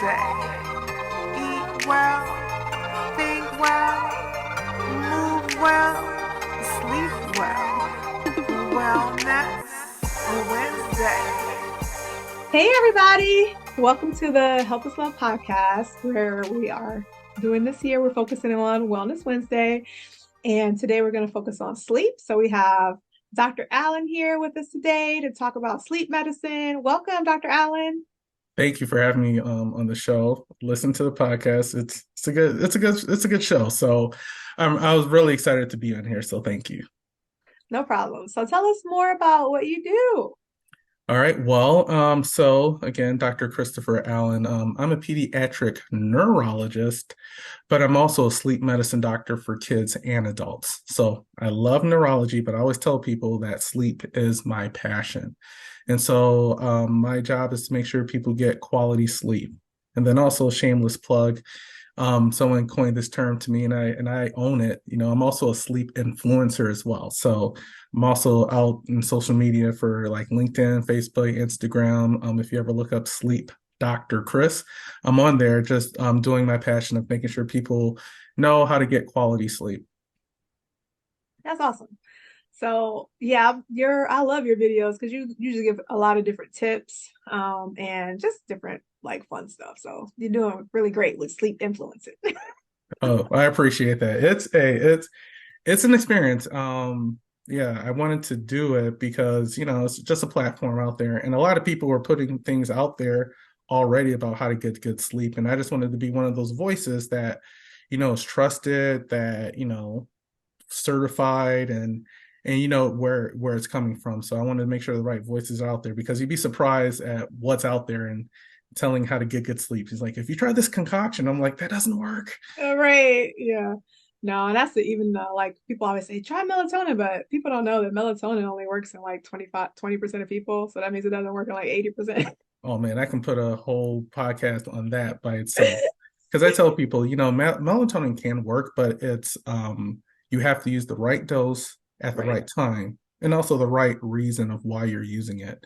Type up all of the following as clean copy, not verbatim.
Wednesday. Eat well, think well, move well, sleep well. Wellness Wednesday. Hey, everybody. Welcome to the Help Us Love podcast, where we are doing this year. We're focusing on Wellness Wednesday. And today we're going to focus on sleep. So we have Dr. Allen here with us today to talk about sleep medicine. Welcome, Dr. Allen. Thank you for having me on the show. Listen to the podcast. It's a good show. So I was really excited to be on here. So thank you. No problem. So tell us more about what you do. All right. Well, so again, Dr. Christopher Allen. I'm a pediatric neurologist, but I'm also a sleep medicine doctor for kids and adults. So I love neurology, but I always tell people that sleep is my passion. And so my job is to make sure people get quality sleep. And then also, shameless plug, someone coined this term to me, and I own it. You know, I'm also a sleep influencer as well. So I'm also out in social media for like LinkedIn, Facebook, Instagram. If you ever look up Sleep Dr. Chris, I'm on there just doing my passion of making sure people know how to get quality sleep. That's awesome. So yeah, I love your videos because you usually give a lot of different tips and just different like fun stuff. So you're doing really great with sleep influencing. Oh, I appreciate that. It's an experience. Yeah, I wanted to do it because, you know, it's just a platform out there, and a lot of people are putting things out there already about how to get good sleep. And I just wanted to be one of those voices that, you know, is trusted, that, you know, certified, and you know where it's coming from. So I wanted to make sure the right voices are out there, because you'd be surprised at what's out there and telling how to get good sleep. He's like, if you try this concoction, I'm like, that doesn't work. Right. Yeah. No, and that's even like people always say try melatonin, but people don't know that melatonin only works in like 20% of people. So that means it doesn't work in like 80%. Oh man, I can put a whole podcast on that by itself. Because I tell people, you know, melatonin can work, but it's you have to use the right dose at the Right. right time, and also the right reason of why you're using it.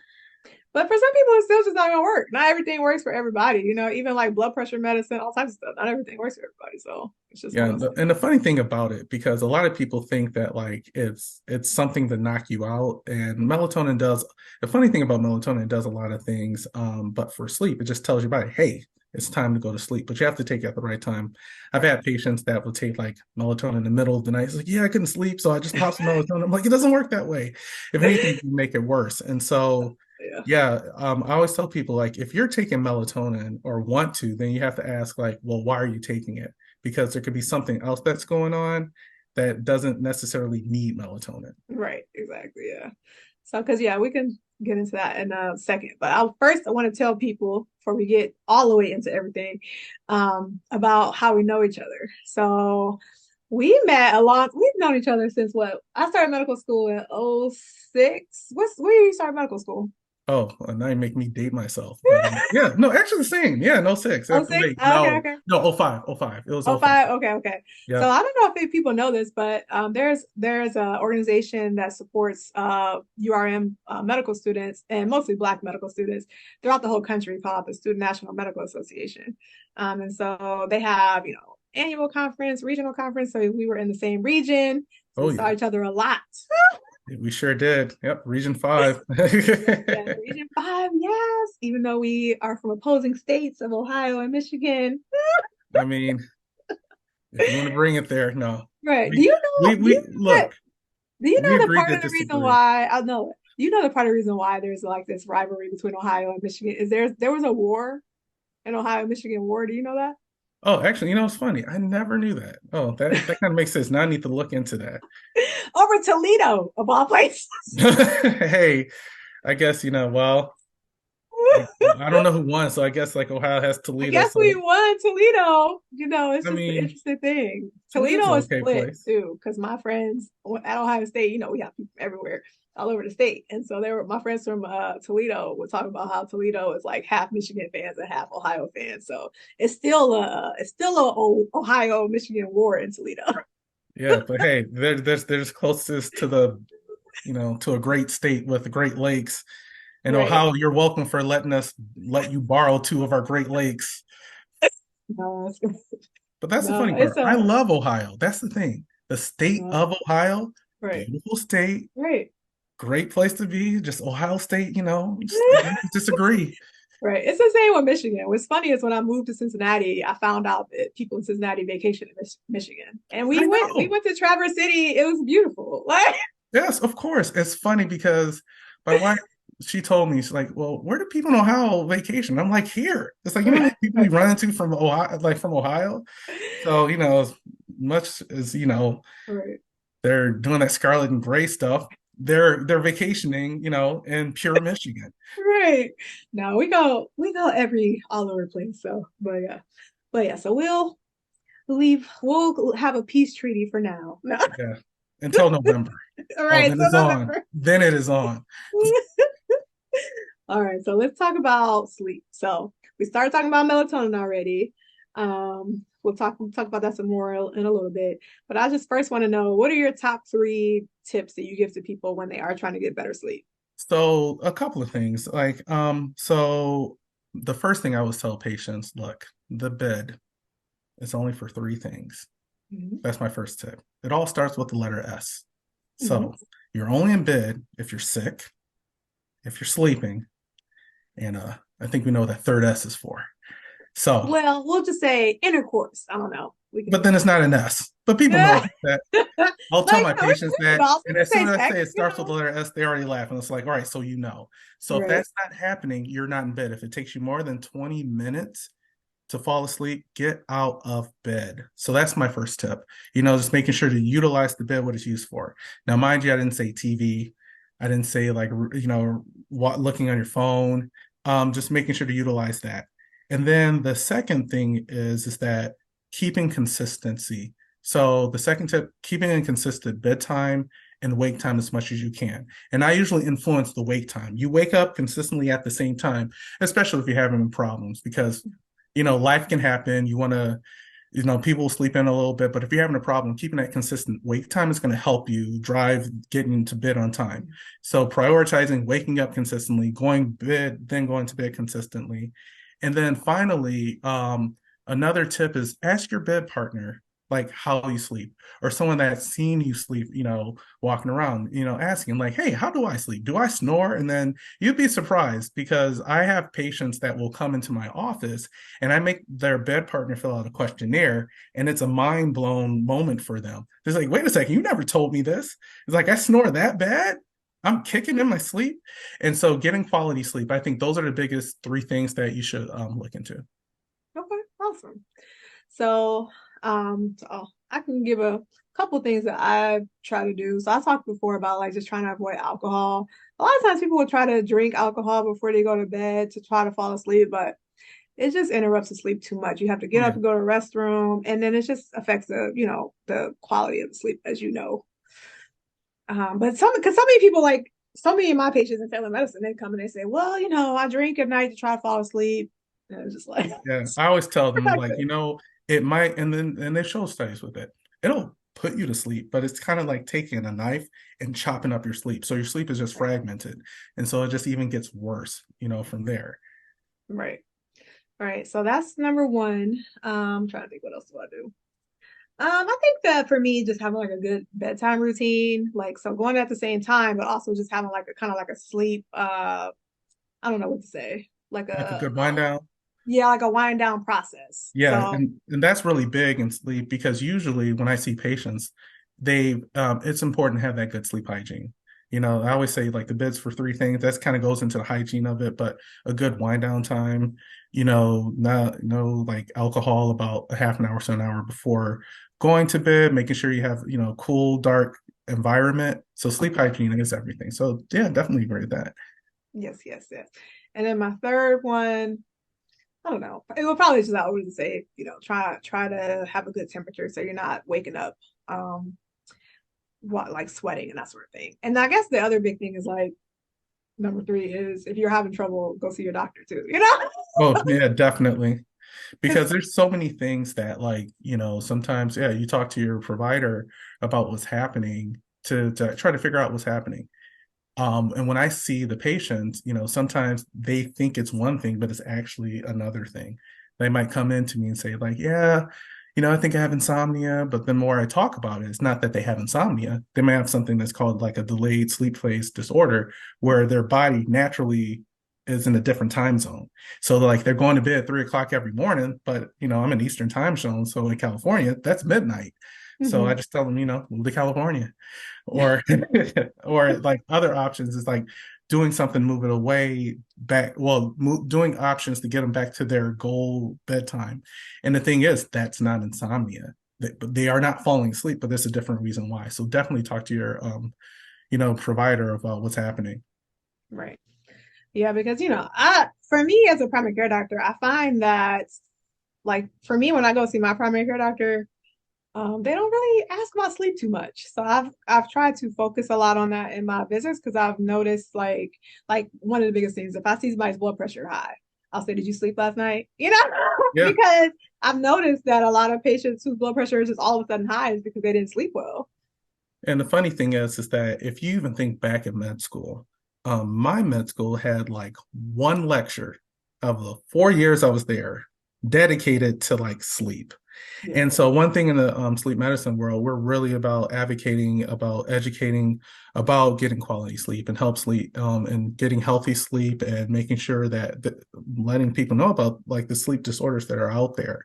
But for some people, it's still just not gonna work. Not everything works for everybody. You know, even like blood pressure medicine, all types of stuff. Not everything works for everybody. So it's just one Yeah, of those things. and the funny thing about it, because a lot of people think that like it's something to knock you out, and melatonin does. The funny thing about melatonin, it does a lot of things, but for sleep, it just tells your body, hey, it's time to go to sleep, but you have to take it at the right time. I've had patients that will take like melatonin in the middle of the night. It's like, yeah, I couldn't sleep, so I just popped some melatonin. I'm like, it doesn't work that way. If anything, you make it worse. And so Yeah. yeah, I always tell people, like, if you're taking melatonin or want to, then you have to ask, like, well, why are you taking it? Because there could be something else that's going on that doesn't necessarily need melatonin. Right. Exactly. Yeah. So, because yeah, we can get into that in a second. But I want to tell people before we get all the way into everything, about how we know each other. So we've known each other since what? I started medical school in '06. Where you started medical school? Oh, and now you make me date myself. But yeah, no, actually the same. Yeah, no six. Oh, six? Wait, Okay, no, okay. no, oh five, oh five. It was Oh, oh five. five. Okay, okay. So Yeah. I don't know if people know this, but there's an organization that supports URM medical students and mostly Black medical students throughout the whole country called the Student National Medical Association. And so they have, annual conference, regional conference. So we were in the same region. So Oh we saw yeah. each other a lot. We sure did. Yep, Region 5. Yeah, Region 5, yes. Even though we are from opposing states of Ohio and Michigan. I mean, if you want to bring it there, no. Right. We Do you we know that look, Do you we know the agreed part to of the reason disagree. why I know it? Do you know the part of the reason why there's like this rivalry between Ohio and Michigan? There was a war, an Ohio Michigan war. Do you know that? Oh, actually, you know, it's funny. I never knew that. Oh, that kind of makes sense. Now I need to look into that. Over Toledo, of all places. Hey, I guess, you know, well, I don't know who won, so I guess like Ohio has I Toledo. guess So we won Toledo. It's I just an mean, interesting thing. Toledo's Toledo an is okay split place. too, because my friends at Ohio State, we have people everywhere, all over the state, and so they were my friends from Toledo would talk about how Toledo is like half Michigan fans and half Ohio fans. So it's still a Ohio Michigan war in Toledo. Yeah, but hey, there's closest to the, you know, to a great state with the Great Lakes. And Right. Ohio, you're welcome for letting us let you borrow two of our Great Lakes. No, But that's the no, funny it's part. I a love Ohio. That's the thing. The state no, of Ohio, right, beautiful state, right. great place to be. Just Ohio State, just agree to disagree. Right. It's the same with Michigan. What's funny is when I moved to Cincinnati, I found out that people in Cincinnati vacation in Michigan. And I we know. went to Traverse City. It was beautiful. Like, Yes, of course. It's funny because my wife, she told me, she's like, well, where do people in Ohio vacation? I'm like, here. It's like, right, people we run into from Ohio, like from Ohio. So, as much as, right, they're doing that Scarlet and Gray stuff, they're vacationing, in pure Michigan. right. No, we go every all over the place. So, but yeah. So we'll have a peace treaty for now. No. Yeah. Until November. All Oh, right. then So it's on. November. Then it is on. All right, so let's talk about sleep. So we started talking about melatonin already. We'll talk about that some more in a little bit. But I just first want to know, what are your top three tips that you give to people when they are trying to get better sleep? So a couple of things. So the first thing I always tell patients, look, the bed is only for three things. Mhm. That's my first tip. It all starts with the letter S. Mhm. So you're only in bed if you're sick, if you're sleeping, and I think we know what that third S is for. So, Well, we'll just say intercourse. I don't know. We but can. then it's not an S. But people know that. I'll tell Like, my patients we can that, also and as soon say as I say it starts with sex. the letter S, they already laugh, and it's like, all right, so you know. So if Right. that's not happening, you're not in bed. If it takes you more than 20 minutes to fall asleep, get out of bed. So that's my first tip. Just making sure to utilize the bed what it's used for. Now, mind you, I didn't say TV. I didn't say like looking on your phone. Just making sure to utilize that. And then the second thing is that keeping consistency. So the second tip, keeping a consistent bedtime and wake time as much as you can. And I usually influence the wake time. You wake up consistently at the same time, especially if you're having problems, because life can happen. You want to, people sleep in a little bit, but if you're having a problem, keeping that consistent wake time is going to help you drive getting into bed on time. So prioritizing waking up consistently, going bed, then going to bed consistently. And then finally, another tip is ask your bed partner like how you sleep, or someone that's seen you sleep, walking around, asking like, hey, how do I sleep? Do I snore? And then you'd be surprised, because I have patients that will come into my office and I make their bed partner fill out a questionnaire, and it's a mind blown moment for them. It's like, wait a second, you never told me this. It's like, I snore that bad? I'm kicking in my sleep. And so getting quality sleep, I think those are the biggest three things that you should look into. Okay, awesome. So, I can give a couple things that I try to do. So I talked before about like just trying to avoid alcohol. A lot of times people will try to drink alcohol before they go to bed to try to fall asleep, but it just interrupts the sleep too much. You have to get up Yeah. and go to the restroom, and then it just affects the quality of the sleep, as you know. But because so many people, like so many of my patients in family medicine, they come and they say, well, I drink at night to try to fall asleep. And it's just like, Yeah. I always tell them like, productive. it might, and they show studies with it. It'll put you to sleep, but it's kind of like taking a knife and chopping up your sleep. So your sleep is just fragmented. And so it just even gets worse, from there. Right. Right. So that's number one. I'm trying to think, what else do I do? I think that for me, just having like a good bedtime routine, like so going at the same time, but also just having like a kind of like a sleep, I don't know what to say, like Like a a good wind down. yeah, like a wind down process. Yeah, So and that's really big in sleep, because usually when I see patients, it's important to have that good sleep hygiene. I always say like the bed's for three things. That kind of goes into the hygiene of it, but a good wind down time, not no like alcohol about a half an hour to an hour before going to bed, making sure you have, cool, dark environment. So sleep hygiene is everything. So yeah, definitely agree with that. yes, yes, yes. And then my third one, I don't know. It will probably just I would say, try to have a good temperature so you're not waking up what like sweating and that sort of thing. And I guess the other big thing is like number three is if you're having trouble, go see your doctor too, Oh, yeah, definitely. Because Because there's so many things that like, sometimes, yeah, you talk to your provider about what's happening to try to figure out what's happening. And when I see the patients, sometimes they think it's one thing, but it's actually another thing they might come in to me and say like, yeah, I think I have insomnia. But the more I talk about it, it's not that they have insomnia. They may have something that's called like a delayed sleep phase disorder, where their body naturally is in a different time zone. So like they're going to bed at 3 o'clock every morning, but I'm in Eastern time zone. So in California, that's midnight. So I Hmm. just tell them, move to California. Or or like other options is like doing something, moving away back, well, doing options to get them back to their goal bedtime. And the thing is, that's not insomnia. They are not falling asleep, but there's a different reason why. So definitely talk to your provider about what's happening. Right. Yeah, because for me as a primary care doctor, I find that like for me when I go see my primary care doctor, they don't really ask about sleep too much. So I've tried to focus a lot on that in my visits because I've noticed like one of the biggest things, if I see somebody's blood pressure high, I'll say, "Did you sleep last night?" Yeah. Because I've noticed that a lot of patients whose blood pressure is just all of a sudden high is because they didn't sleep well. And the funny thing is that if you even think back at med school, my med school had like one lecture of the 4 years I was there dedicated to like sleep. Yeah. And so one thing in the sleep medicine world, we're really about advocating, about educating, about getting quality sleep and help sleep, and getting healthy sleep and making sure that letting people know about like the sleep disorders that are out there.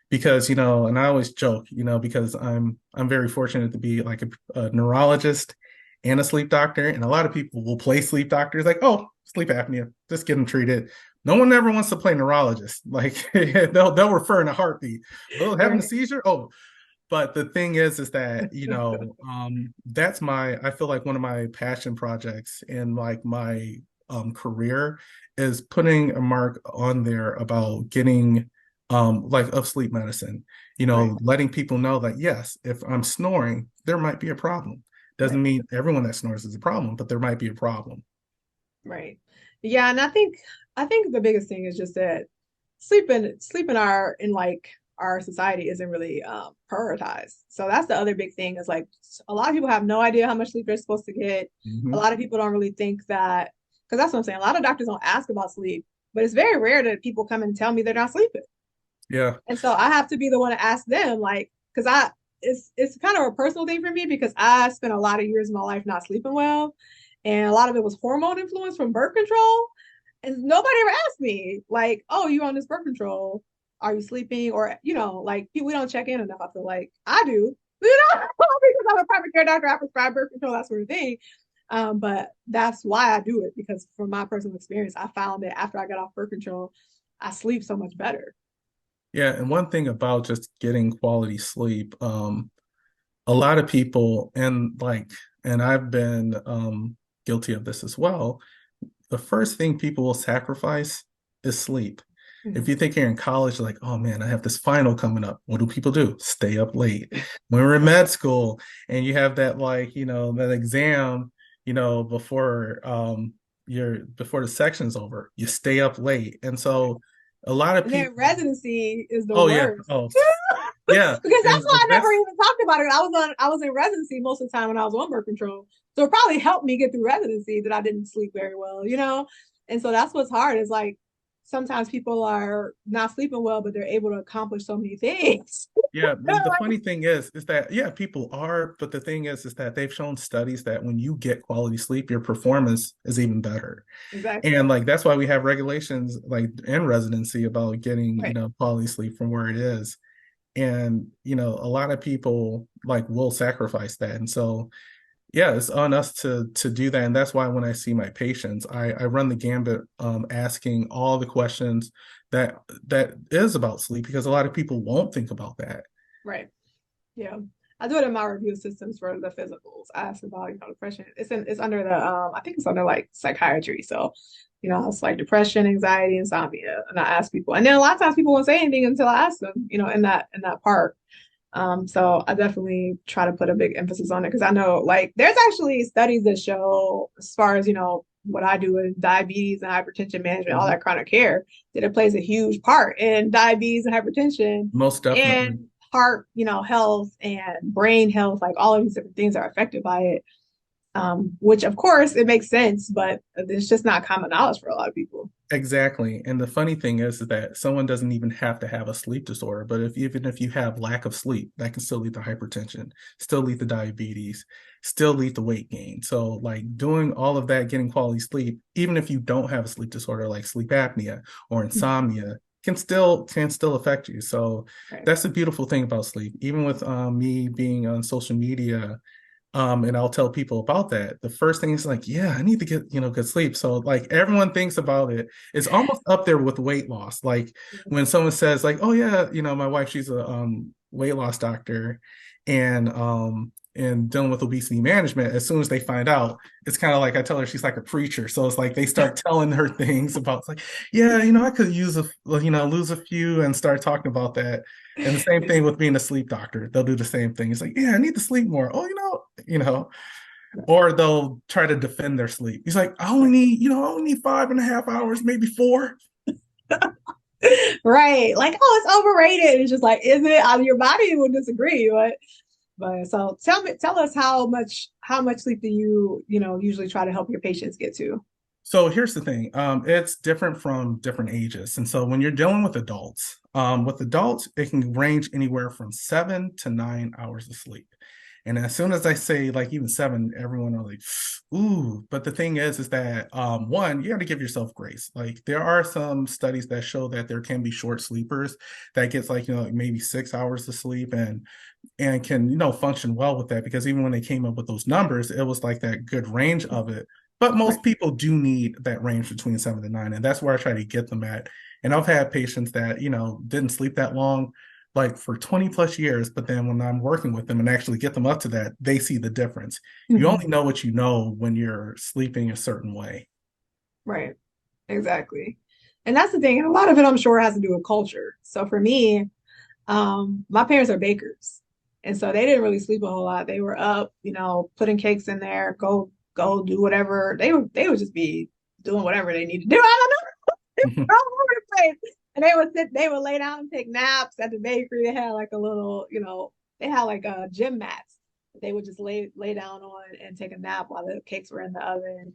Because, and I always joke, because I'm very fortunate to be like a neurologist and a sleep doctor. And a lot of people will play sleep doctors like, oh, sleep apnea, just get them treated. No one ever wants to play neurologist. Like they'll refer in a heartbeat. Oh, having a Right. seizure? Oh, but the thing is that, that's I feel like one of my passion projects in like my career is putting a mark on there about getting like of sleep medicine, Right. letting people know that yes, if I'm snoring, there might be a problem. Doesn't Right. mean everyone that snores is a problem, but there might be a problem. Right. Yeah, and I think the biggest thing is just that sleep in like our society isn't really prioritized. So that's the other big thing is like a lot of people have no idea how much sleep they're supposed to get. A Hmm. lot of people don't really think that because that's what I'm saying. A lot of doctors don't ask about sleep, but it's very rare that people come and tell me they're not sleeping. Yeah. And so I have to be the one to ask them, like, because it's kind of a personal thing for me because I spent a lot of years of my life not sleeping well, and a lot of it was hormone influence from birth control, and nobody ever asked me like, "Oh, you on this birth control? Are you sleeping?" Or like we don't check in enough. I feel like I do, because I'm a primary care doctor, I prescribe birth control, that sort of thing. But that's why I do it because from my personal experience, I found that after I got off birth control, I sleep so much better. Yeah. And one thing about just getting quality sleep, a lot of people and I've been guilty of this as well. The first thing people will sacrifice is sleep. If Mhm. you think you're in college, like, oh man, I have this final coming up. What do people do? Stay up late. When we're in med school and you have that like, that exam, before before the section's over, you stay up late. And so a lot of And then people, residency is the oh yeah, worst. oh yeah. Because that's And why like I never that's even talked about it. I was in residency most of the time when I was on birth control. So it probably helped me get through residency that I didn't sleep very well. And so that's what's hard is like sometimes people are not sleeping well, but they're able to accomplish so many things. Yeah, the Like, funny thing is that yeah, people are, but the thing is that they've shown studies that when you get quality sleep, your performance is even better. exactly. And like that's why we have regulations like in residency about getting, Right. quality sleep from where it is. And, a lot of people like will sacrifice that. And so yeah, it's on us to do that. And that's why when I see my patients, I run the gambit asking all the questions that is about sleep because a lot of people won't think about that. Right. Yeah. I do it in my review systems for the physicals. I ask about, depression. It's under the I think it's under like psychiatry. So, it's like depression, anxiety, insomnia. And I ask people. And then a lot of times people won't say anything until I ask them, in that part. So I definitely try to put a big emphasis on it because I know like there's actually studies that show as far as, what I do in diabetes and hypertension management, all Mhm. that chronic care, that it plays a huge part in diabetes and hypertension Most definitely. and heart, health and brain health, like all of these different things are affected by it. which of course it makes sense, but it's just not common knowledge for a lot of people. Exactly. And the funny thing is that someone doesn't even have to have a sleep disorder, but if even if you have lack of sleep, that can still lead to hypertension, still lead to diabetes, still lead to weight gain. So like doing all of that, getting quality sleep, even if you don't have a sleep disorder like sleep apnea or insomnia, can still affect you. So Right. that's the beautiful thing about sleep. Even with me being on social media, and I'll tell people about that. The first thing is like, yeah, I need to get, good sleep. So like everyone thinks about it. It's almost up there with weight loss. Like when someone says like, oh yeah, my wife, she's a weight loss doctor and dealing with obesity management, as soon as they find out, it's kind of like I tell her she's like a preacher. So it's like they start telling her things about it's like, yeah, I could lose a few and start talking about that. And the same thing with being a sleep doctor. They'll do the same thing. It's like, yeah, I need to sleep more. Oh, you know, or they'll try to defend their sleep. He's like, I only need 5.5 hours, maybe 4. Right. Like, oh, it's overrated. It's just like, is it? Your body will disagree, but so tell us how much sleep do you usually try to help your patients get to? So here's the thing. It's different from different ages. And so when you're dealing with adults, it can range anywhere from 7 to 9 hours of sleep. And as soon as I say like even 7, everyone are like, ooh. But the thing is that one, you got to give yourself grace. Like there are some studies that show that there can be short sleepers that gets like, like maybe 6 hours of sleep and can, function well with that because even when they came up with those numbers, it was like that good range of it. But Right. most people do need that range between 7 to 9, and that's where I try to get them at. And I've had patients that, didn't sleep that long, like for 20 plus years, but then when I'm working with them and actually get them up to that, they see the difference. You Mhm. only know what you know when you're sleeping a certain way. Right. Exactly. And that's the thing. And a lot of it, I'm sure, has to do with culture. So for me, my parents are bakers. And so they didn't really sleep a whole lot. They were up, putting cakes in there, go do whatever. They would just be doing whatever they need to do. I don't know. All over the place. And they would lay down and take naps at the bakery. They had like a little, they had like gym mats. They would just lay down on and take a nap while the cakes were in the oven.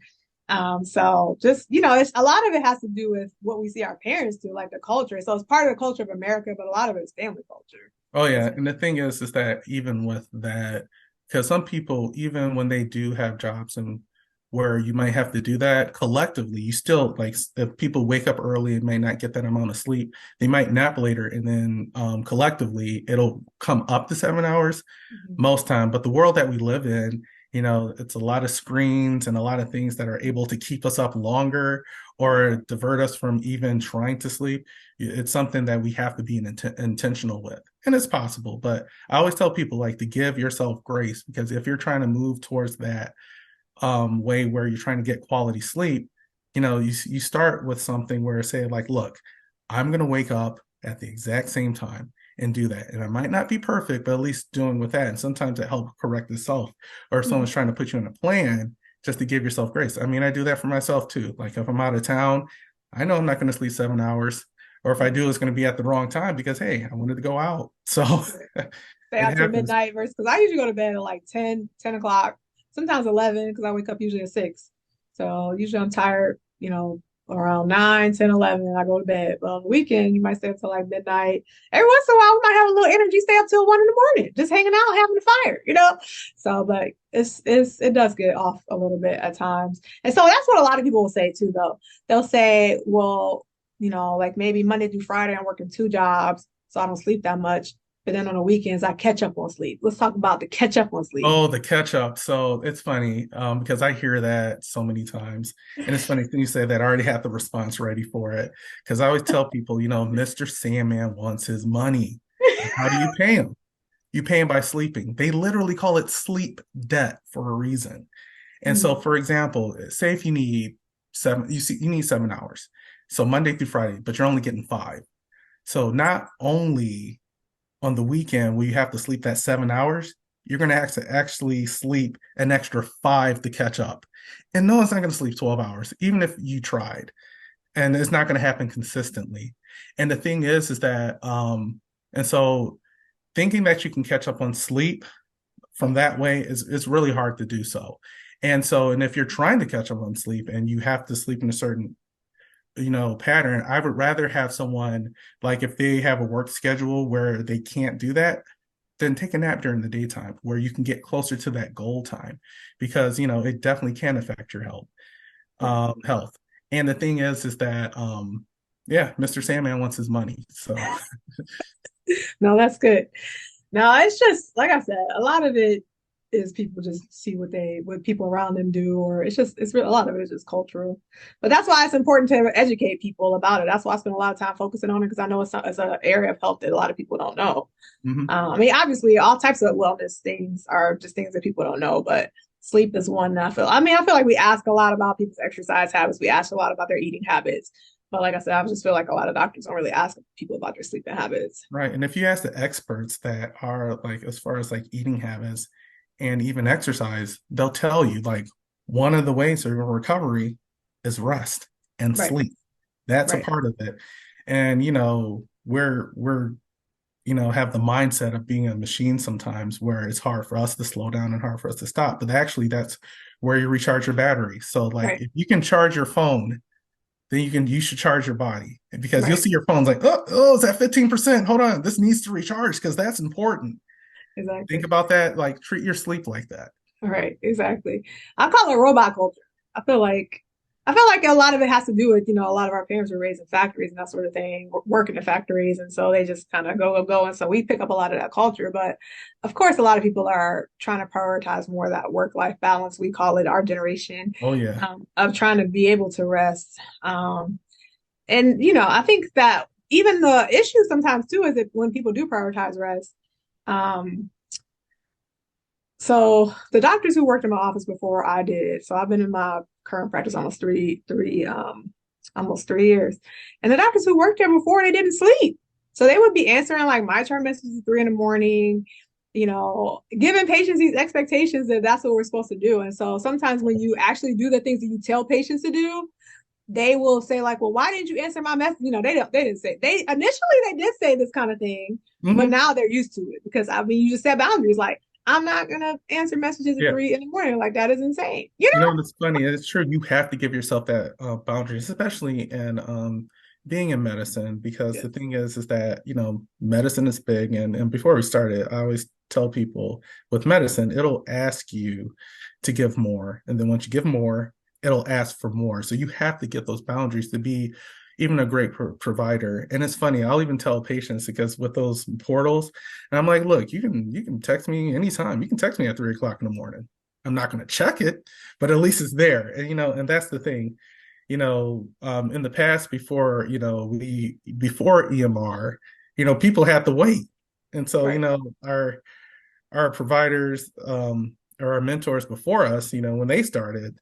So just, it's a lot of it has to do with what we see our parents do, like the culture. So it's part of the culture of America, but a lot of it is family culture. Oh It's, yeah, and the thing is that even with that, because some people, even when they do have jobs and where you might have to do that collectively, you still like if people wake up early and may not get that amount of sleep, they might nap later, and then collectively it'll come up to 7 hours Mhm. most time. But the world that we live in, it's a lot of screens and a lot of things that are able to keep us up longer or divert us from even trying to sleep. It's something that we have to be intentional with. And it's possible, but I always tell people like to give yourself grace because if you're trying to move towards that way where you're trying to get quality sleep, you start with something where say like, look, I'm going to wake up at the exact same time and do that. And I might not be perfect, but at least doing with that. And sometimes it helps correct itself. Or if Mhm. someone's trying to put you in a plan, just to give yourself grace. I mean, I do that for myself too. Like if I'm out of town, I know I'm not going to sleep 7 hours. Or if I do, it's going to be at the wrong time because hey, I wanted to go out. So Stay it out till happens. midnight versus because I usually go to bed at like 10 o'clock, sometimes 11 because I wake up usually at 6. So usually I'm tired, around 9, 10, 11, and I go to bed. But on the weekend, you might stay up till like midnight. Every once in a while, we might have a little energy, stay up till 1 in the morning, just hanging out, having a fire. So, but it does get off a little bit at times. And so that's what a lot of people will say too, though. They'll say, well, like maybe Monday through Friday, I'm working 2 jobs, so I don't sleep that much. But then on the weekends, I catch up on sleep. Let's talk about the catch up on sleep. Oh, the catch up. So it's funny because I hear that so many times. And it's funny when you say that I already have the response ready for it. Because I always tell people, Mr. Sandman wants his money. How do you pay him? You pay him by sleeping. They literally call it sleep debt for a reason. And so, Mm, for example, say if you need you need 7 hours. So Monday through Friday, but you're only getting 5. So not only on the weekend where you have to sleep that 7 hours, you're going to have to actually sleep an extra 5 to catch up. And no one's not going to sleep 12 hours, even if you tried. And it's not going to happen consistently. And the thing is that, and so thinking that you can catch up on sleep from that way is really hard to do so. And so, and if you're trying to catch up on sleep and you have to sleep in a certain, pattern, I would rather have someone, like, if they have a work schedule where they can't do that, then take a nap during the daytime where you can get closer to that goal time, because it definitely can affect your health. And the thing is that yeah, Mr. Sandman wants his money. So No, that's good. No, it's just like I said, a lot of it is people just see what people around them do, or a lot of it is just cultural. But that's why it's important to educate people about it. That's why I spend a lot of time focusing on it, because I know it's an area of health that a lot of people don't know. mhm. I mean, obviously, all types of wellness things are just things that people don't know, but sleep is one that I feel like we ask a lot about people's exercise habits. We ask a lot about their eating habits. But like I said, I just feel like a lot of doctors don't really ask people about their sleeping habits. Right. And if you ask the experts that are, like, as far as like eating habits and even exercise, they'll tell you, like, one of the ways of recovery is rest and Right, sleep. That's a right, part of it. And we're have the mindset of being a machine sometimes, where it's hard for us to slow down and hard for us to stop. But actually, that's where you recharge your battery. So, like, right, if you can charge your phone, then you should charge your body, because you'll right. see your phone's like, oh, it's at 15%. Hold on, this needs to recharge, because that's important. Think Exactly. about that. Like, treat your sleep like that. Right, exactly. I call it robot culture. I feel like I feel like a lot of it has to do with, a lot of our parents were raised in factories and that sort of thing, working in factories, and so they just kind of go, and so we pick up a lot of that culture. But of course, a lot of people are trying to prioritize more of that work-life balance. We call it our generation, Oh yeah. of trying to be able to rest. And I think that even the issue sometimes too is that when people do prioritize rest. Um, So the doctors who worked in my office before I did, so I've been in my current practice almost 3 years. And the doctors who worked there before, they didn't sleep. So they would be answering like my turn messages at 3 in the morning, giving patients these expectations that that's what we're supposed to do. And so sometimes when you actually do the things that you tell patients to do, they will say like, well, why didn't you answer my message? They didn't say, they initially they did say this kind of thing, but Hmm. now they're used to it, because I mean, you just set boundaries. Like, I'm not gonna answer messages at Yeah. 3 in the morning. Like, that is insane. It's funny. It's true. You have to give yourself that boundaries, especially in being in medicine, because the Yes. thing is that medicine is big, and before we started, I always tell people, with medicine, it'll ask you to give more, and then once you give more, it'll ask for more. So you have to get those boundaries to be even a great provider. And it's funny. I'll even tell patients, because with those portals, and I'm like, look, you can text me anytime. You can text me at 3 o'clock in the morning. I'm not going to check it, but at least it's there. And and that's the thing. In the past, before EMR, people had to wait. And so, Right. our providers, or our mentors before us, when they started,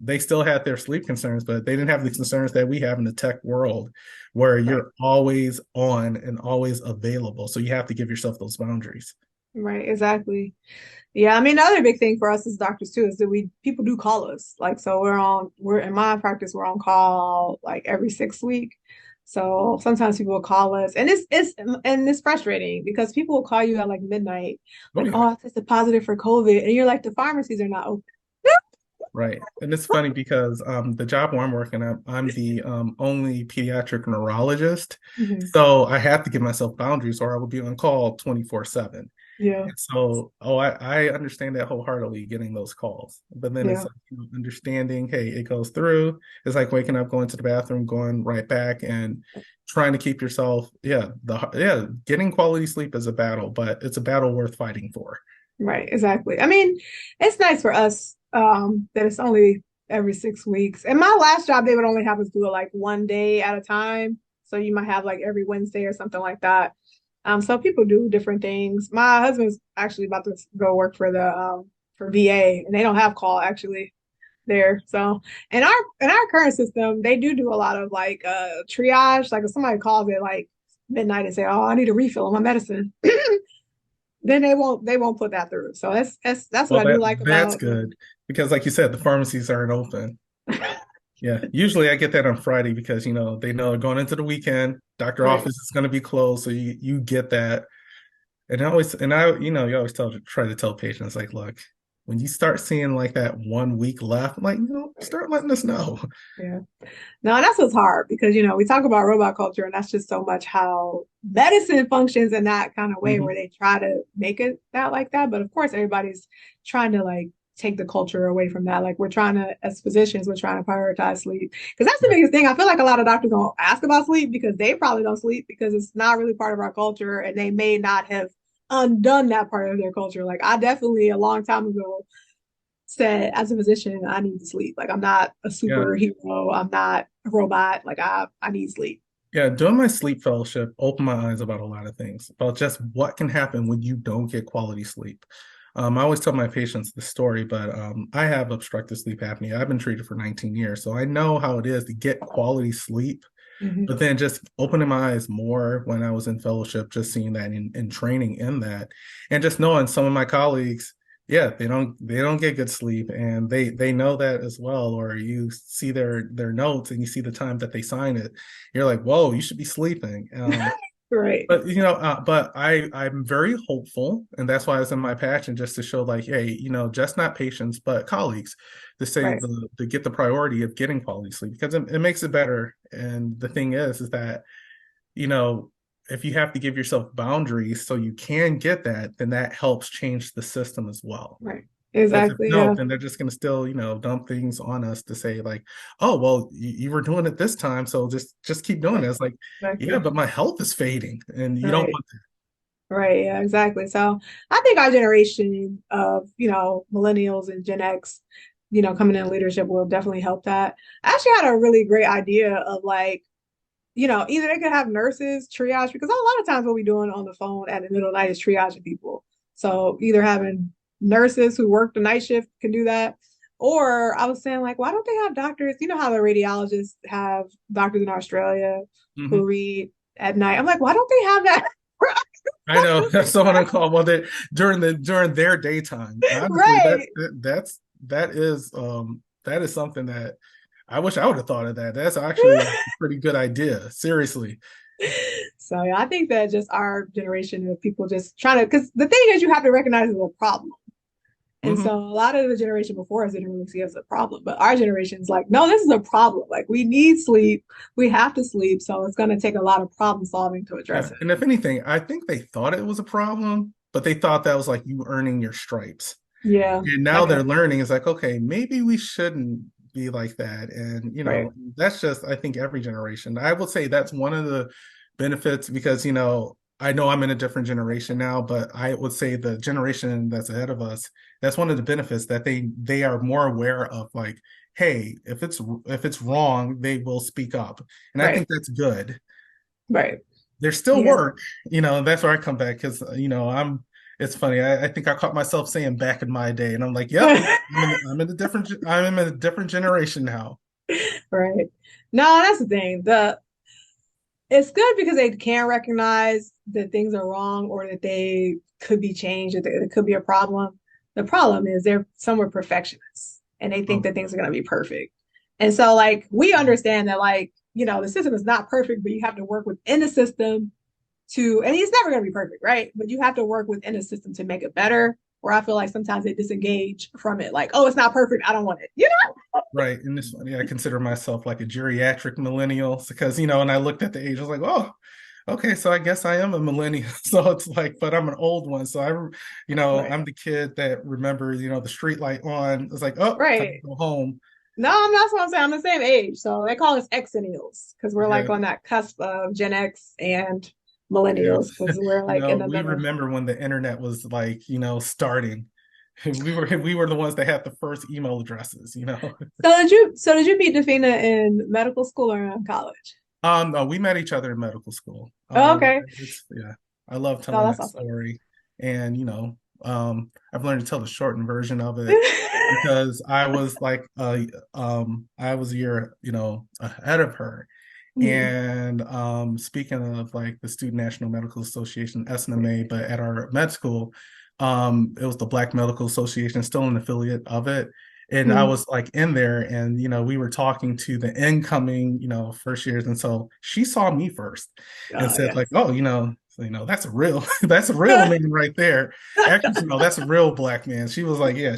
they still had their sleep concerns, but they didn't have the concerns that we have in the tech world, where Right. you're always on and always available. So you have to give yourself those boundaries. Right. Exactly. Yeah. I mean, the other big thing for us as doctors too is that people do call us. Like, so we're in my practice, we're on call like every 6 week. So sometimes people will call us, and it's frustrating because people will call you at like midnight, Oh like, yeah. oh, I tested positive for COVID, and you're like, the pharmacies are not open. Right. And it's funny because the job where I'm working at, I'm the only pediatric neurologist. Mhm. So I have to give myself boundaries, or I will be on call 24/7. Yeah. And so, I understand that wholeheartedly, getting those calls. But then it's Yeah. like, understanding, hey, it goes through. It's like waking up, going to the bathroom, going right back, and trying to keep yourself, getting quality sleep is a battle, but it's a battle worth fighting for. Right, exactly. I mean, it's nice for us that it's only every 6 weeks. And my last job, they would only have us do it like one day at a time. So you might have like every Wednesday or something like that. So people do different things. My husband's actually about to go work for VA, and they don't have call actually there. So in our current system, they do a lot of like triage. Like if somebody calls at like midnight and say, "Oh, I need a refill on my medicine." Then they won't put that through. So that's what Well, I do like that's about good, because, like you said, the pharmacies aren't open. Yeah, usually I get that on Friday, because they know going into the weekend, doctor right, office is going to be closed, so you get that. And I always, you always try to tell patients, like, look, when you start seeing like that 1 week left, like, start letting us know. Yeah. No, and that's what's hard because, we talk about robot culture, and that's just so much how medicine functions in that kind of way Mhm. where they try to make it that like that. But of course, everybody's trying to like take the culture away from that. Like we're trying to, as physicians, we're trying to prioritize sleep because that's the Yeah. biggest thing. I feel like a lot of doctors don't ask about sleep because they probably don't sleep because it's not really part of our culture and they may not have undone that part of their culture. Like I definitely a long time ago said as a physician, I need to sleep. Like I'm not a Yeah. superhero. I'm not a robot. Like I need sleep. Yeah, doing my sleep fellowship opened my eyes about a lot of things, about just what can happen when you don't get quality sleep. I always tell my patients the story, but I have obstructive sleep apnea. I've been treated for 19 years, so I know how it is to get quality sleep. Mhm. But then just opening my eyes more when I was in fellowship, just seeing that in training in that, and just knowing some of my colleagues, yeah, they don't get good sleep, and they know that as well. Or you see their notes and you see the time that they sign it, you're like, whoa, you should be sleeping. Right. But but I'm very hopeful, and that's why it's in my passion just to show like, hey, just not patients but colleagues to say Right. to get the priority of getting quality sleep because it makes it better. And the thing is that you know if you have to give yourself boundaries so you can get that, then that helps change the system as well. Right. Because if Exactly. no, Yeah. then they're just going to still, dump things on us to say like, oh, well, you were doing it this time, so just keep doing it. Right. It's like, yeah, Exactly. but my health is fading, and you don't Right. want Right. Yeah, exactly. So I think our generation of, millennials and Gen X, coming in leadership will definitely help that. I actually had a really great idea of like, either they could have nurses triage because a lot of times what we're doing on the phone at the middle of the night is triaging people. So either having nurses who work the night shift can do that, or I was saying like, why don't they have doctors? You know how the radiologists have doctors in Australia to. who read at night. I'm like, why don't they have that? I know that's someone I call. Well, they during their daytime. Honestly, Right. that is something that I wish I would have thought of that. That's actually a pretty good idea. Seriously. So yeah, I think that just our generation of people just trying to, because the thing is, you have to recognize it's a problem. And Hmm. so a lot of the generation before us didn't really see it as a problem, but our generation's like, no, this is a problem. Like we need sleep, we have to sleep, so it's going to take a lot of problem solving to Yeah, address it. and if anything, I think they thought it was a problem, but they thought that was like you earning your stripes. Yeah, And now that could they're happen. learning. It's like, okay, maybe we shouldn't be like that. And Right. that's just I think every generation. I would say that's one of the benefits because I know I'm in a different generation now, but I would say the generation that's ahead of us, that's one of the benefits that they are more aware of like, hey, if it's wrong, they will speak up. And I think Right. that's good. Right. There's still Yeah. work, that's where I come back because it's funny. I think I caught myself saying back in my day, and I'm like, yep, I'm in a different generation now. Right. No, that's the thing. It's good because they can recognize that things are wrong or that they could be changed, that it could be a problem. The problem is they're somewhat perfectionists and they think Oh, that things are going to be perfect. And so, like, we understand that, like, the system is not perfect, but you have to work within the system and it's never going to be perfect, right? But you have to work within the system to make it better. Where I feel like sometimes they disengage from it, like, oh, it's not perfect. I don't want it, right. And it's funny. I consider myself like a geriatric millennial because when I looked at the age, I was like, oh, okay, so I guess I am a millennial. So it's like, but I'm an old one. So Right. I'm the kid that remembers, the street light on. It's like, oh, time Right. to go home. No, I'm not what I'm saying. I'm the same age. So they call us Xennials because we're like Yeah. on that cusp of Gen X and Yeah. millennials because we're like in the We middle. remember when the internet was like, starting. We were the ones that had the first email addresses. So did you meet Dafina in medical school or in college? No, we met each other in medical school. Oh, okay. It's yeah, I love No, telling that's that awesome. story, and I've learned to tell the shortened version of it because I was like, I was a year, ahead of her, Mhm. and speaking of like the Student National Medical Association, SNMA, but at our med school, it was the Black Medical Association, still an affiliate of it. And I Mhm. was like in there, and we were talking to the incoming, first years, and so she saw me first and said like, Yes. "Oh, that's a real that's a real man right there. Actually, no, that's a real black man. She was like, yeah,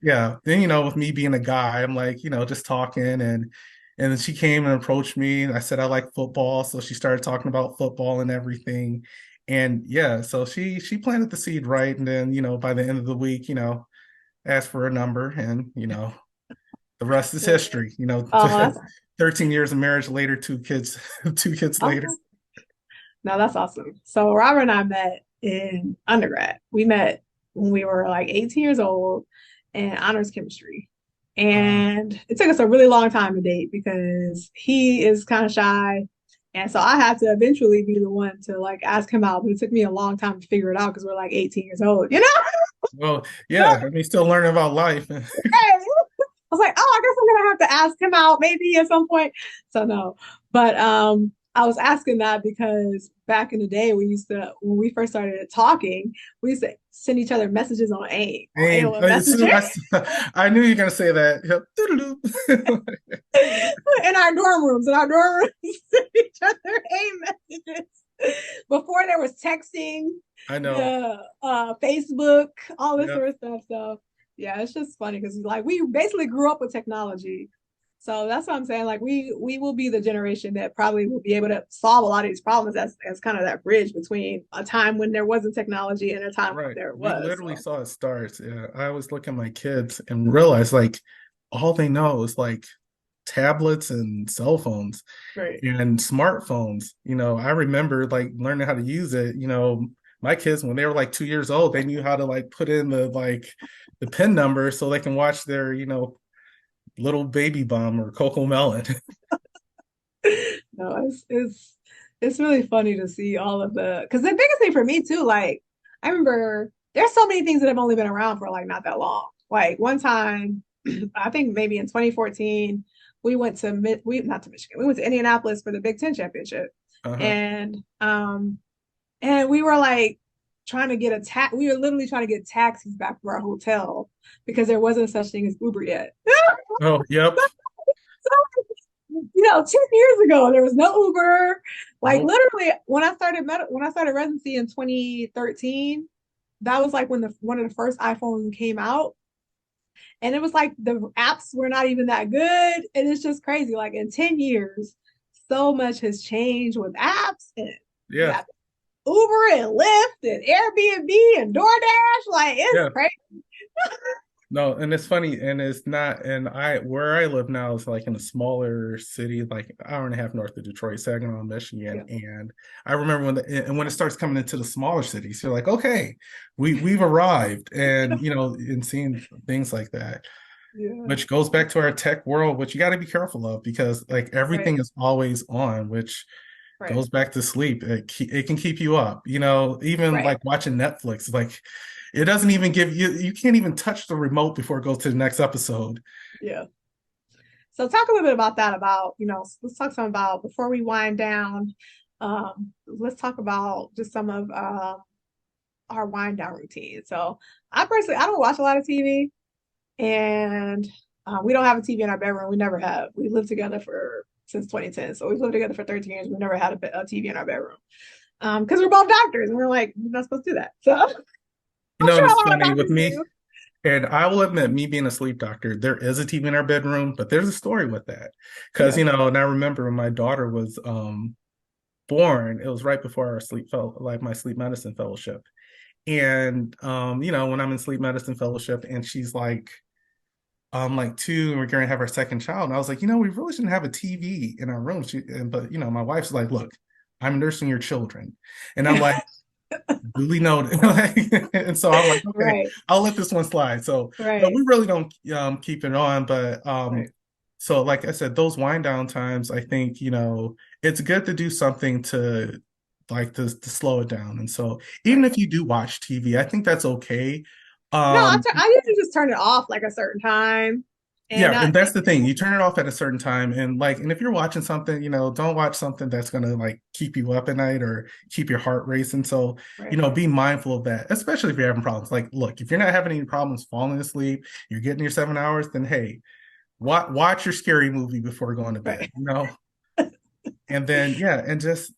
yeah. Then, with me being a guy, I'm like, just talking, and then she came and approached me, and I said I like football, so she started talking about football and everything. And yeah, so she planted the seed right, and then, by the end of the week, asked for a number, and the rest is history. Oh, that's 13 years of marriage later, two kids later. awesome. No, that's awesome. So Robert and I met in undergrad. We met when we were like 18 years old in honors chemistry. And it took us a really long time to date because he is kind of shy. And so I had to eventually be the one to like ask him out. But it took me a long time to figure it out because we're like 18 years old, you know? Well, yeah, I mean, still learning about life. I was like, oh, I guess I'm gonna have to ask him out maybe at some point. So no, but I was asking that because back in the day, when we first started talking, we used to send each other messages on AIM, on And AOL Messenger, I knew you were gonna say that. Yep. in our dorm rooms. In our dorm rooms, we send each other AIM messages before there was texting, I know. Facebook, all this Yep. sort of stuff. So yeah, it's just funny because like we basically grew up with technology. So that's what I'm saying. Like we will be the generation that probably will be able to solve a lot of these problems as kind of that bridge between a time when there wasn't technology and a time when Right. there We was. literally So saw it start. Yeah. I always look at my kids and realize like all they know is like tablets and cell phones right. and smartphones. I remember like learning how to use it. My kids, when they were like 2 years old, they knew how to like put in the PIN number so they can watch their, little baby bomb or Coco Melon. No, it's really funny to see all of because the biggest thing for me too, like I remember there's so many things that have only been around for like not that long. Like one time, I think maybe in 2014, we went to not to Michigan, we went to Indianapolis for the Big Ten championship, Uh-huh. and we were like trying to get we were literally trying to get taxis back to our hotel because there wasn't such thing as Uber yet. Oh, yep. 2 years ago there was no Uber. Like Nope. literally, when I started residency in 2013, that was like when one of the first iPhones came out, and it was like the apps were not even that good, and it's just crazy. Like in 10 years, so much has changed with apps, and you Yeah. got Uber and Lyft and Airbnb and DoorDash. Like it's Yeah. crazy. No, and it's funny, and it's not, and where I live now is like in a smaller city, like an hour and a half north of Detroit, Saginaw, Michigan. Yeah. And I remember when it starts coming into the smaller cities, you're like, okay, we've arrived, and and seeing things like that, Yeah. which goes back to our tech world, which you got to be careful of because like everything Right. is always on, which Right. goes back to sleep. It can keep you up, even Right. like watching Netflix, like it doesn't even give you can't even touch the remote before it goes to the next episode. Yeah. So talk a little bit about that, let's talk some about before we wind down. Let's talk about just some of our wind down routine. So I don't watch a lot of TV, and we don't have a TV in our bedroom. We never have. We lived together since 2010. So we've lived together for 13 years. We've never had a TV in our bedroom. Because we're both doctors and we're like, we're not supposed to do that. So I'm sure a It's lot of funny with doctors me, do. and I will admit, me being a sleep doctor, there is a TV in our bedroom, but there's a story with that. Because, Yeah. and I remember when my daughter was born, it was right before my sleep medicine fellowship. And when I'm in sleep medicine fellowship and she's like 2 and we're going to have our second child. And I was like, we really shouldn't have a TV in our room. But my wife's like, look, I'm nursing your children. And I'm like, duly noted. And so I'm like, okay, Right. I'll let this one slide. So but Right. we really don't keep it on. But Right. so like I said, those wind down times, I think, it's good to do something to to slow it down. And so even Right. if you do watch TV, I think that's okay. No, Um, I usually just turn it off like a certain time and Yeah, and not that's the thing. You turn it off at a certain time, and if you're watching something, don't watch something that's gonna like keep you up at night or keep your heart racing. So, right. be mindful of that, especially if you're having problems. Like, look, if you're not having any problems falling asleep, you're getting your 7 hours, then hey, watch your scary movie before going to bed, Right. And then yeah, and just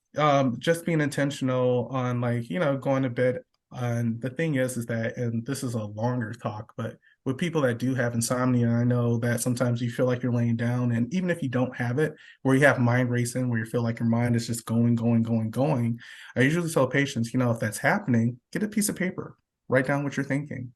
just being intentional on like, going to bed. And the thing is that, and this is a longer talk, but with people that do have insomnia, I know that sometimes you feel like you're laying down, and even if you don't have it, where you have mind racing, where you feel like your mind is just going, going, going, going, I usually tell patients, if that's happening, get a piece of paper, write down what you're thinking.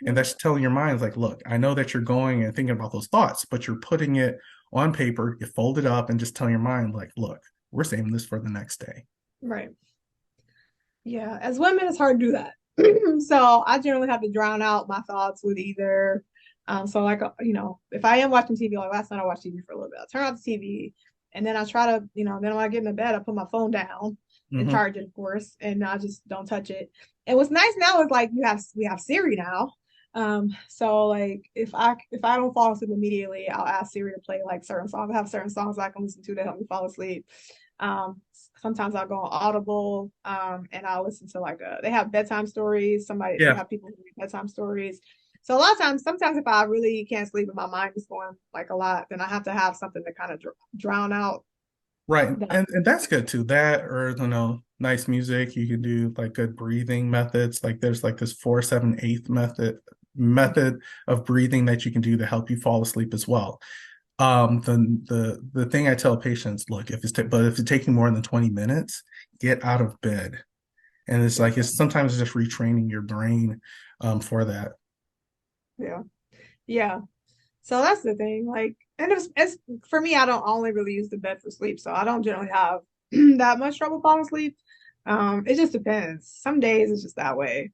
And that's telling your mind, like, look, I know that you're going and thinking about those thoughts, but you're putting it on paper, you fold it up and just telling your mind, like, look, we're saving this for the next day. Right. Yeah. As women, it's hard to do that. So I generally have to drown out my thoughts with either, so like, if I am watching TV, like last night I watched TV for a little bit, I turn off the TV and then I try to, then when I get into bed, I put my phone down and Mm-hmm. charge it, of course, and I just don't touch it. And what's nice now is like we have Siri now. So like if I don't fall asleep immediately, I'll ask Siri to play like certain songs. I have certain songs I can listen to help me fall asleep. Sometimes I'll go on Audible, and I'll listen to like they have bedtime stories. They Yeah. have people who read bedtime stories. So a lot of times, sometimes if I really can't sleep and my mind is going like a lot, then I have to have something to kind of drown out Right. that. And that's good too. That, or nice music. You can do like good breathing methods. Like there's like this 4-7-8 method of breathing that you can do to help you fall asleep as well. The thing I tell patients, look, but if it's taking more than 20 minutes, get out of bed. And it's like it's sometimes just retraining your brain for that. Yeah, yeah. So that's the thing. Like, and it's for me, I don't only really use the bed for sleep, so I don't generally have that much trouble falling asleep. It just depends. Some days it's just that way,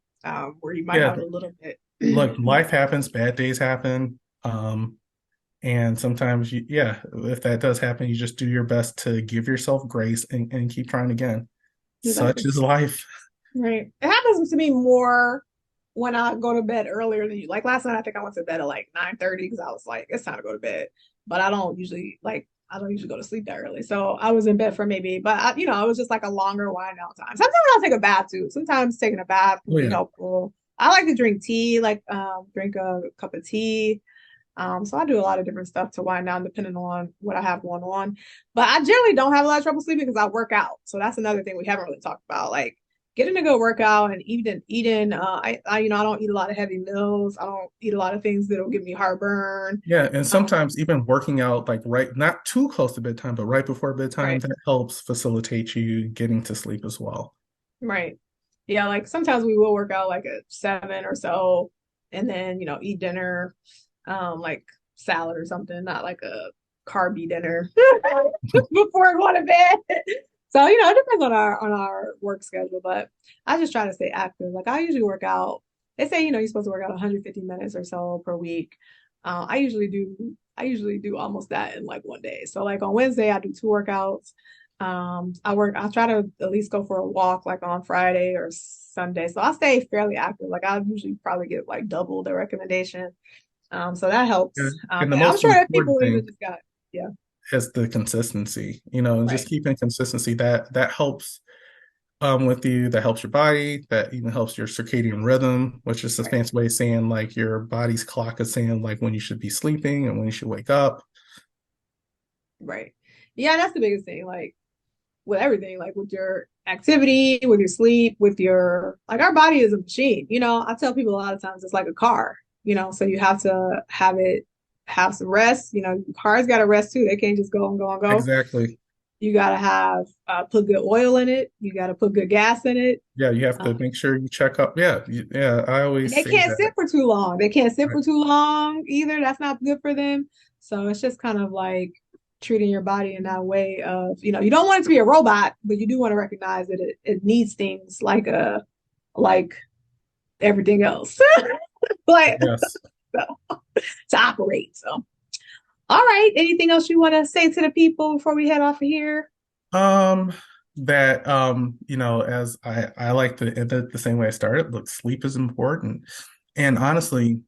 where you might Yeah, have a little bit. look, life happens, bad days happen. And sometimes if that does happen, you just do your best to give yourself grace and keep trying again. Such Exactly. is life. Right. It happens to me more when I go to bed earlier than you. Like last night, I think I went to bed at like 9:30 because I was like, it's time to go to bed. But I don't usually go to sleep that early. So I was in bed for maybe, but it was just like a longer wind down time. Sometimes I'll take a bath too. Sometimes taking a bath Oh would be yeah. helpful. I like to drink tea, like drink a cup of tea. So I do a lot of different stuff to wind down depending on what I have going on. But I generally don't have a lot of trouble sleeping because I work out. So that's another thing we haven't really talked about. Like getting a good workout and eating I don't eat a lot of heavy meals. I don't eat a lot of things that'll give me heartburn. Yeah, and Um, sometimes even working out like not too close to bedtime, but right before bedtime, right, that helps facilitate you getting to sleep as well. right. Yeah, like sometimes we will work out like at 7 or so and then, eat dinner, like salad or something, not like a carby dinner before going to bed. So, it depends on our work schedule, but I just try to stay active. Like I usually work out. They say, you're supposed to work out 150 minutes or so per week. I usually do almost that in like one day. So like on Wednesday I do 2 workouts. I try to at least go for a walk like on Friday or Sunday. So I stay fairly active. Like I usually probably get like double the recommendation. So that Yeah. helps. And the And I'm most sure that important people even thing just got, yeah, is the consistency, and just right, keeping consistency that helps with you, that helps your body, that even helps your circadian rhythm, which is a right, fancy way of saying like your body's clock is saying like when you should be sleeping and when you should wake up. right. Yeah, that's the biggest thing. Like with everything, like with your activity, with your sleep, with your like our body is a machine. I tell people a lot of times it's like a car, so you have to have some rest. Cars gotta rest too. They can't just go and go and go. Exactly. You gotta have put good oil in it. You gotta put good gas in it. Yeah, you have to Um, make sure you check up. Yeah, yeah, I and always they say can't that. sit for too long. They can't sit Right. for too long either. That's not good for them. So it's just kind of like treating your body in that way of, you don't want it to be a robot, but you do want to recognize that it needs things like everything else. like Yes. so, to operate. So all right. Anything else you want to say to the people before we head off of here? Um, that as I like to end it the same way I started. Look, sleep is important. And honestly,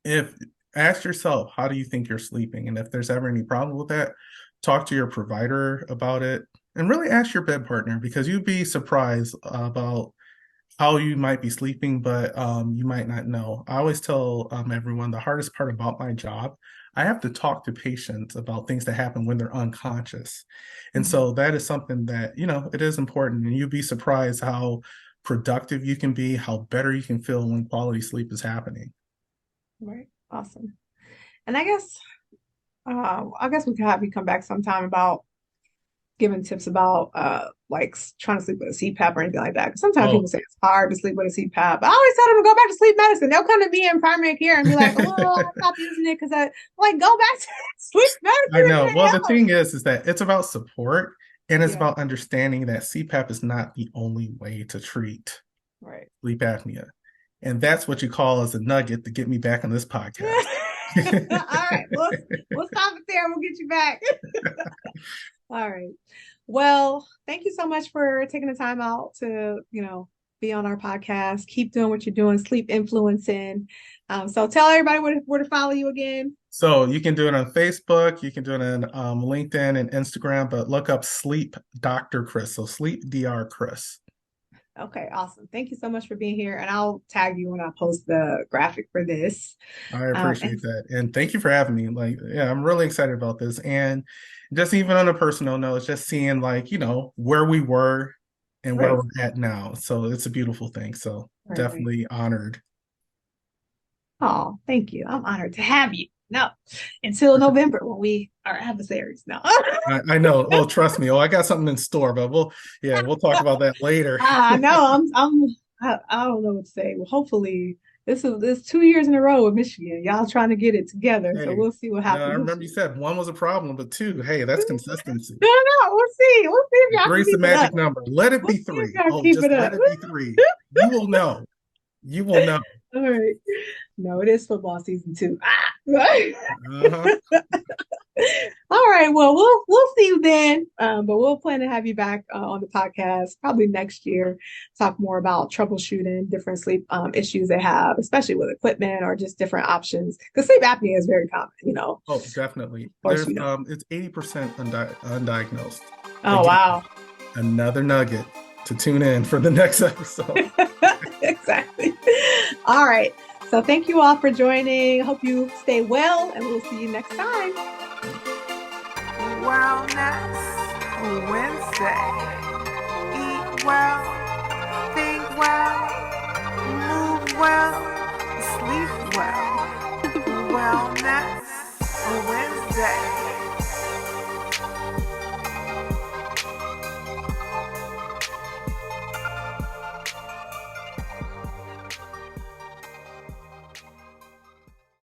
if ask yourself, how do you think you're sleeping? And if there's ever any problem with that, talk to your provider about it and really ask your bed partner because you'd be surprised about how you might be sleeping, but you might not know. I always tell everyone the hardest part about my job, I have to talk to patients about things that happen when they're unconscious. And Mhm. so that is something that, it is important. And you'd be surprised how productive you can be, how better you can feel when quality sleep is happening. Right. Awesome. And I guess we could have you come back sometime about giving tips about like trying to sleep with a CPAP or anything like that. Because sometimes Oh, people say it's hard to sleep with a CPAP. I always tell them to go back to sleep medicine. They'll come to me in primary care and be like, "Well, I stopped using it because I like go back to sleep medicine I if know. it Well, the helps." thing is that it's about support and it's Yeah. about understanding that CPAP is not the only way to treat Right. sleep apnea. And that's what you call as a nugget to get me back on this podcast. All right. We'll stop it there. We'll get you back. All right. Well, thank you so much for taking the time out to, be on our podcast. Keep doing what you're doing, sleep influencing. So tell everybody where to follow you again. So you can do it on Facebook, you can do it on LinkedIn and Instagram, but look up Sleep Dr. Chris. So Sleep Dr. Chris. Okay, awesome. Thank you so much for being here. And I'll tag you when I post the graphic for this. I And appreciate that. And thank you for having me. Like, yeah, I'm really excited about this. And just even on a personal note, it's just seeing where we were and where right, we're at now. So it's a beautiful thing. So right. definitely honored. Oh, thank you. I'm honored to have you. No, until November when we are adversaries. No. I know. Oh, trust me. Oh, I got something in store, but we'll talk about that later. I know. I don't know what to say. Well, hopefully this 2 years in a row with Michigan. Y'all trying to get it together. So Hey, we'll see what no, I happens this remember you year. said one was a problem, but two, hey, that's consistency. No, no, we'll see. We'll see if y'all can Three's the keep it up. magic number. Let it We'll be see if three. y'all Oh, keep just it up. let it be three. You will know. You will know. All right. No, it is football season too. Uh-huh. All right. Well, we'll see you then. But we'll plan to have you back on the podcast probably next year. Talk more about troubleshooting different sleep issues they have, especially with equipment or just different options. Because sleep apnea is very common. Oh, definitely. Of course, There's it's 80% undiagnosed. Oh Again, wow. another nugget to tune in for the next episode. Exactly. All right. So thank you all for joining. Hope you stay well, and we'll see you next time. Wellness Wednesday. Eat well, think